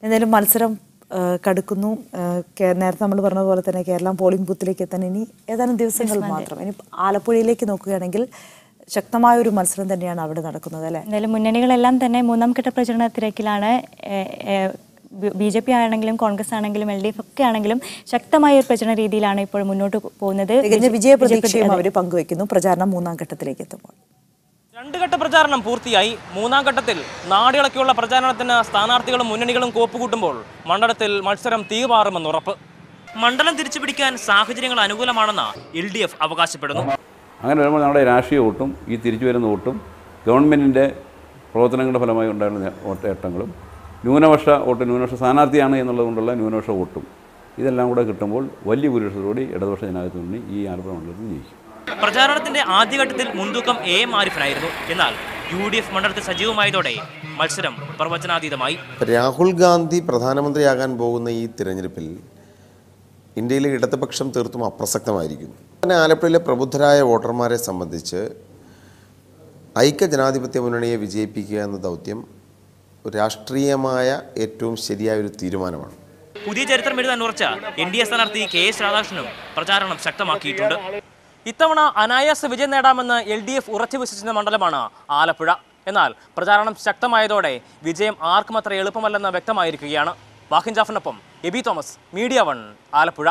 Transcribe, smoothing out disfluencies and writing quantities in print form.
എന്തായാലും മത്സരം കടുക്കുന്നു. നേരത്തെ നമ്മൾ പറഞ്ഞതുപോലെ തന്നെ കേരളം പോളിംഗ് ബൂത്തിലേക്ക് എത്താൻ ഇനി ഏതാനും ദിവസങ്ങൾ മാത്രം. ഇനി ആലപ്പുഴയിലേക്ക് നോക്കുകയാണെങ്കിൽ ശക്തമായ ഒരു മത്സരം തന്നെയാണ് അവിടെ നടക്കുന്നത് അല്ലേ? എന്തായാലും മുന്നണികളെല്ലാം തന്നെ മൂന്നാം ഘട്ട പ്രചരണ തിരക്കിലാണ്. BJP ആണെങ്കിലും കോൺഗ്രസ് ആണെങ്കിലും LDF ഒക്കെ ആണെങ്കിലും ശക്തമായ ഒരു പ്രചരണ രീതിയിലാണ് ഇപ്പോൾ മുന്നോട്ട് പോകുന്നത്. വിജയപ്രതീക്ഷയും അവർ പങ്കുവയ്ക്കുന്നു. പ്രചാരണം മൂന്നാം ഘട്ടത്തിലേക്ക് എത്തുമ്പോൾ രണ്ട് ഘട്ട പ്രചാരണം പൂർത്തിയായി. മൂന്നാം ഘട്ടത്തിൽ നാടിളക്കിയുള്ള പ്രചാരണത്തിന് സ്ഥാനാർത്ഥികളും മുന്നണികളും കോപ്പുകൂട്ടുമ്പോൾ മണ്ഡലത്തിൽ മത്സരം തീപാറുമെന്ന് ഉറപ്പ്. മണ്ഡലം തിരിച്ചുപിടിക്കാൻ സാഹചര്യങ്ങൾ അനുകൂലമാണെന്ന് LDF അവകാശപ്പെടുന്നു. അങ്ങനെ വരുമ്പോൾ നമ്മുടെ രാഷ്ട്രീയ വോട്ടും ഈ തിരിച്ചു വരുന്ന വോട്ടും ഗവൺമെൻറ്റിൻ്റെ പ്രവർത്തനങ്ങളുടെ ഫലമായി ഉണ്ടായിരുന്ന നേട്ടങ്ങളും ന്യൂനപക്ഷ വോട്ട്, ന്യൂനപക്ഷ സ്ഥാനാർത്ഥിയാണ് എന്നുള്ളതുകൊണ്ടുള്ള ന്യൂനപക്ഷ വോട്ടും ഇതെല്ലാം കൂടെ കിട്ടുമ്പോൾ വലിയ ഭൂരിപക്ഷത്തോടെ ഇടതുപക്ഷ ജനാധിപത്യ മുന്നണി ഈ ആലപ്പുഴ മണ്ഡലത്തിൽ ജയിക്കും. പ്രചാരണത്തിന്റെ ആദ്യഘട്ടത്തിൽ മുൻതൂക്കം AM ആരിഫിനായിരുന്നു. എന്നാൽ UDF മണ്ഡലത്തിൽ സജീവമായതോടെ മത്സരം പ്രവചനാതീതമായി. രാഹുൽ ഗാന്ധി പ്രധാനമന്ത്രിയാകാൻ പോകുന്ന ഈ തിരഞ്ഞെടുപ്പിൽ ഇന്ത്യയിലെ ഇടതുപക്ഷം തീർത്തും അപ്രസക്തമായിരിക്കും. പിന്നെ ആലപ്പുഴയിലെ പ്രബുദ്ധരായ വോട്ടർമാരെ സംബന്ധിച്ച് ഐക്യ ജനാധിപത്യ മുന്നണിയെ വിജയിപ്പിക്കുക എന്ന ദൗത്യം രാഷ്ട്രീയമായ ഏറ്റവും ശരിയായ ഒരു തീരുമാനമാണ്. പുതിയ ചരിത്രം എഴുതാൻ ഉറച്ച NDA സ്ഥാനാർത്ഥി KS രാധാകൃഷ്ണനും പ്രചാരണം ശക്തമാക്കിയിട്ടുണ്ട്. ഇത്തവണ അനായാസ വിജയം നേടാമെന്ന് LDF ഉറച്ചു വിശ്വസിക്കുന്ന മണ്ഡലമാണ് ആലപ്പുഴ. എന്നാൽ പ്രചാരണം ശക്തമായതോടെ വിജയം ആർക്കും അത്ര എളുപ്പമല്ലെന്ന് വ്യക്തമായിരിക്കുകയാണ്. വാഹിൻ ജാഫറിനൊപ്പം എബി തോമസ്, മീഡിയ 1, ആലപ്പുഴ.